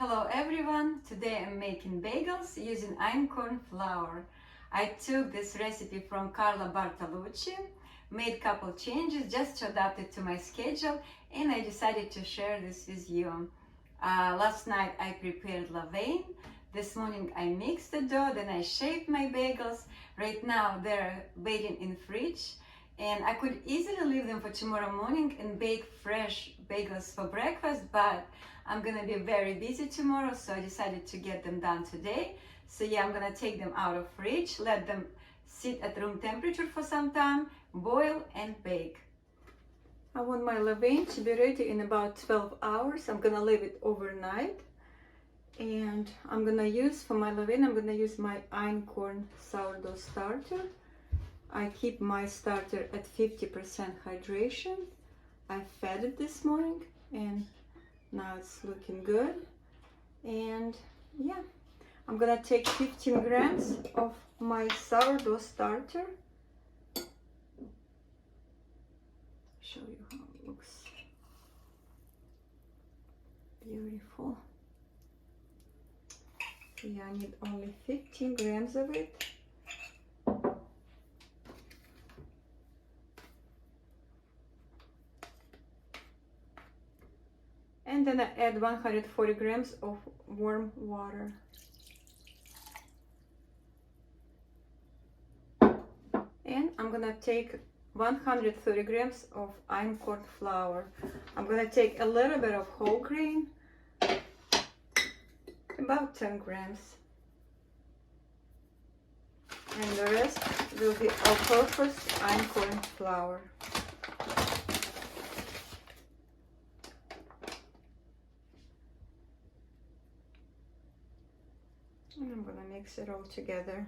Hello everyone! Today I'm making bagels using Einkorn flour. I took this recipe from Carla Bartolucci, made couple changes just to adapt it to my schedule, and I decided to share this with you. Last night I prepared Levain. This morning I mixed the dough, then I shaped my bagels. Right now they're waiting in fridge, and I could easily leave them for tomorrow morning and bake fresh bagels for breakfast, but I'm gonna be very busy tomorrow, so I decided to get them done today. So yeah, I'm gonna take them out of fridge, let them sit at room temperature for some time, boil and bake. I want my levain to be ready in about 12 hours. I'm gonna leave it overnight. And I'm gonna use, for my levain, I'm gonna use my Einkorn sourdough starter. I keep my starter at 50% hydration. I fed it this morning and now it's looking good. And yeah, I'm gonna take 15 grams of my sourdough starter. Show you how it looks. Beautiful. Yeah, I need only 15 grams of it. And then I add 140 grams of warm water. And I'm gonna take 130 grams of Einkorn flour. I'm gonna take a little bit of whole grain, about 10 grams. And the rest will be all-purpose Einkorn flour. And I'm gonna mix it all together.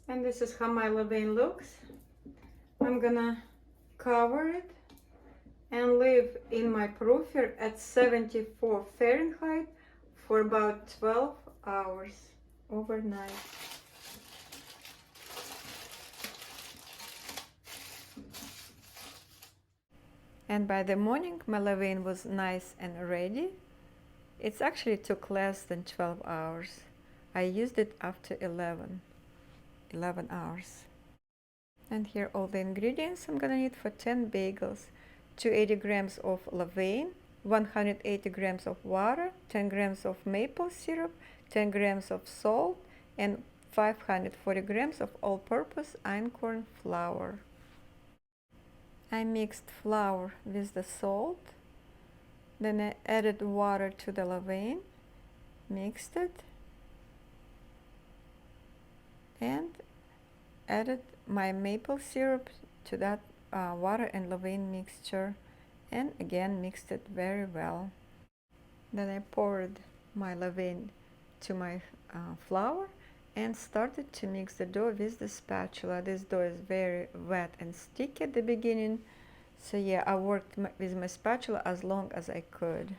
And this is how my levain looks. I'm gonna cover it and leave in my proofer at 74 Fahrenheit for about 12 hours overnight. And by the morning my levain was nice and ready. It actually took less than 12 hours. I used it after 11 hours. And here all the ingredients I'm gonna need for 10 bagels. 280 grams of levain, 180 grams of water, 10 grams of maple syrup, 10 grams of salt, and 540 grams of all-purpose Einkorn flour. I mixed flour with the salt, then I added water to the levain, mixed it, and added my maple syrup to that water and levain mixture, and again mixed it very well. Then I poured my levain to my flour and started to mix the dough with the spatula. This dough is very wet and sticky at the beginning, so yeah, I worked with my spatula as long as I could.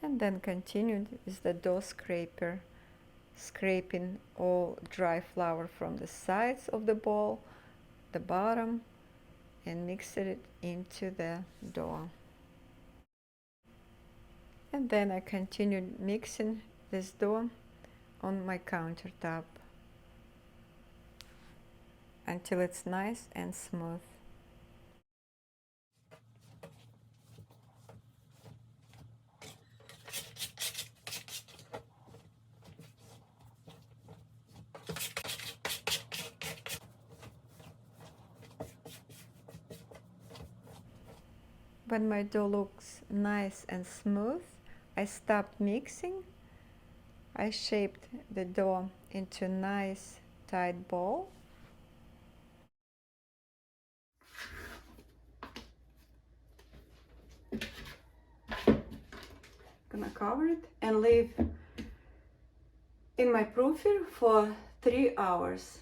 And then continued with the dough scraper, scraping all dry flour from the sides of the bowl, the bottom, and mixed it into the dough. And then I continued mixing this dough on my countertop until it's nice and smooth. When my dough looks nice and smooth, I stopped mixing. I shaped the dough into a nice tight ball. Gonna cover it and leave in my proofer for 3 hours.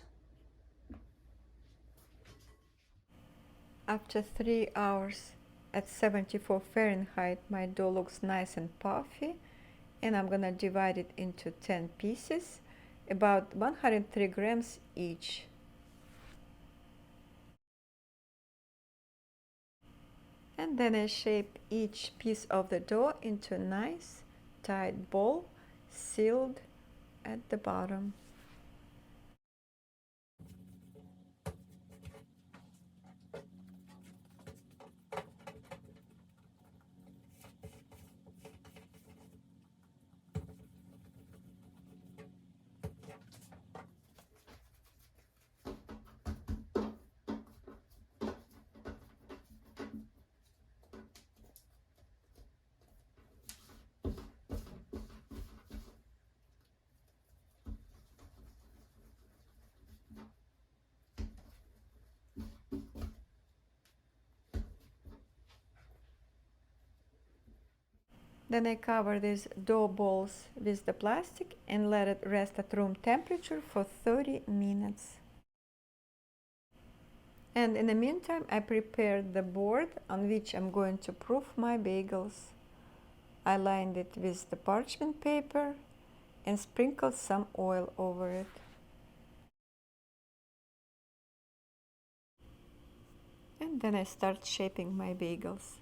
After 3 hours at 74 Fahrenheit, my dough looks nice and puffy, and I'm gonna divide it into 10 pieces, about 103 grams each. And then I shape each piece of the dough into a nice tight ball, sealed at the bottom. Then I cover these dough balls with the plastic and let it rest at room temperature for 30 minutes. And in the meantime, I prepared the board on which I'm going to proof my bagels. I lined it with the parchment paper and sprinkled some oil over it. And then I start shaping my bagels.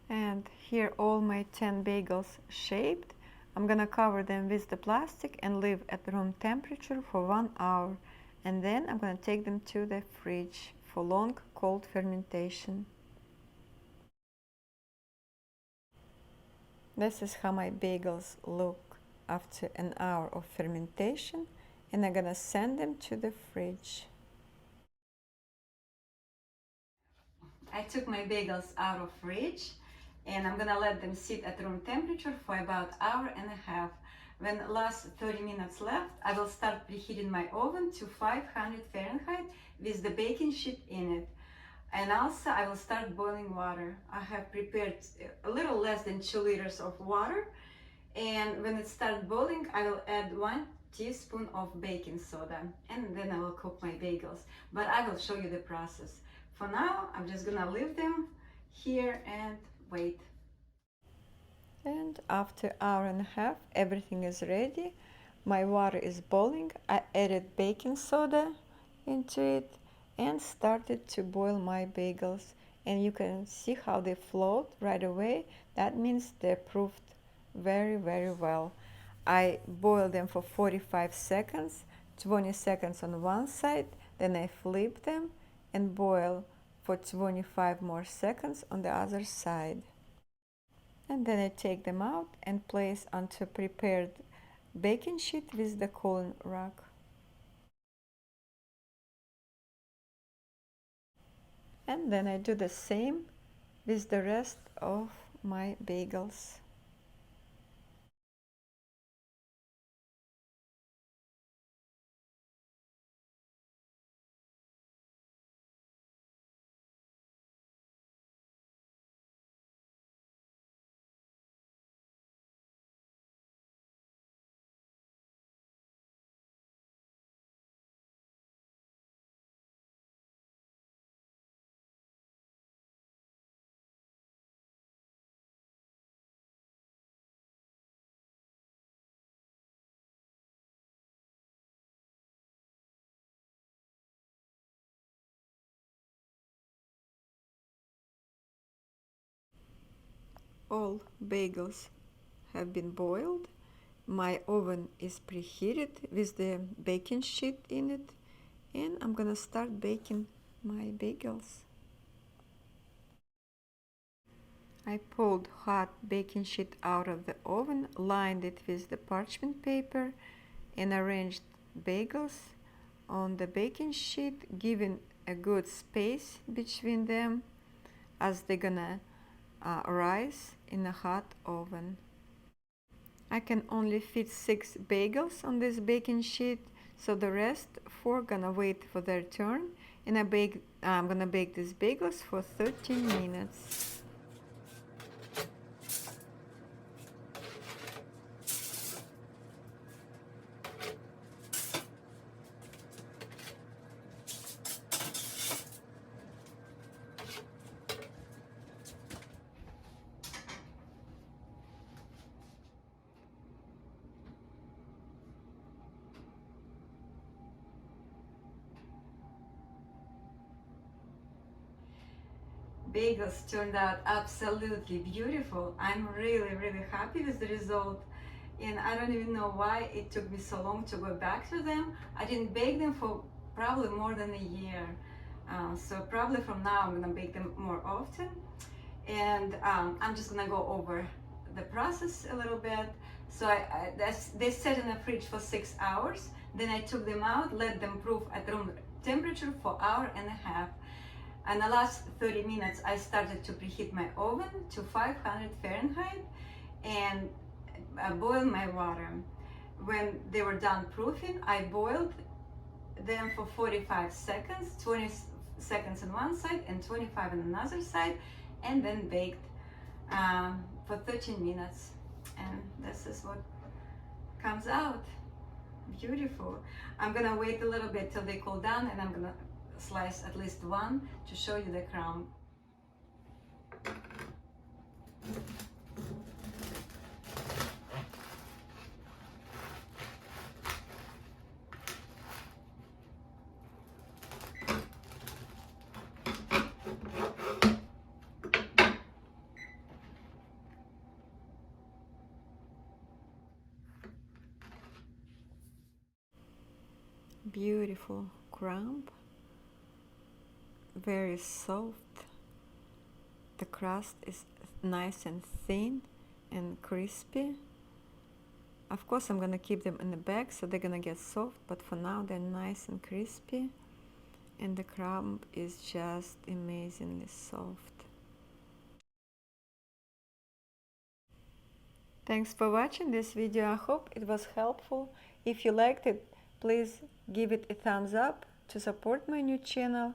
And here all my 10 bagels shaped. I'm gonna cover them with the plastic and leave at room temperature for 1 hour. And then I'm gonna take them to the fridge for long cold fermentation. This is how my bagels look after an hour of fermentation, and I'm gonna send them to the fridge. I took my bagels out of fridge and I'm gonna let them sit at room temperature for about hour and a half. When last 30 minutes left, I will start preheating my oven to 500 Fahrenheit with the baking sheet in it. And also I will start boiling water. I have prepared a little less than 2 liters of water. And when it starts boiling, I will add 1 teaspoon of baking soda and then I will cook my bagels. But I will show you the process. For now, I'm just gonna leave them here and wait. And after hour and a half, everything is ready. My water is boiling. I added baking soda into it and started to boil my bagels. And you can see how they float right away. That means they're proofed very, very well. I boil them for 45 seconds, 20 seconds on one side, then I flip them and boil for 25 more seconds on the other side. And then I take them out and place onto prepared baking sheet with the cooling rack. And then I do the same with the rest of my bagels. All bagels have been boiled. My oven is preheated with the baking sheet in it, and I'm gonna start baking my bagels. I pulled hot baking sheet out of the oven, lined it with the parchment paper, and arranged bagels on the baking sheet, giving a good space between them as they're gonna rise in a hot oven. I can only fit 6 bagels on this baking sheet, so the rest 4 gonna wait for their turn, and I'm gonna bake these bagels for 13 minutes. Bagels turned out absolutely beautiful. I'm really, really happy with the result. And I don't even know why it took me so long to go back to them. I didn't bake them for probably more than a year. So probably from now I'm gonna bake them more often. And I'm just gonna go over the process a little bit. So they sat in the fridge for 6 hours. Then I took them out, let them proof at room temperature for an hour and a half. And the last 30 minutes, I started to preheat my oven to 500 Fahrenheit and boil my water. When they were done proofing, I boiled them for 45 seconds, 20 seconds on one side and 25 on another side, and then baked for 13 minutes. And this is what comes out. Beautiful. I'm gonna wait a little bit till they cool down, and I'm gonna slice at least one to show you the crown. Beautiful crumb, very soft. The crust is nice and thin and crispy. Of course, I'm gonna keep them in the bag so they're gonna get soft, but for now they're nice and crispy. and the crumb is just amazingly soft. Thanks for watching this video. I hope it was helpful. If you liked it, please give it a thumbs up to support my new channel,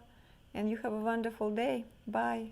and you have a wonderful day. Bye.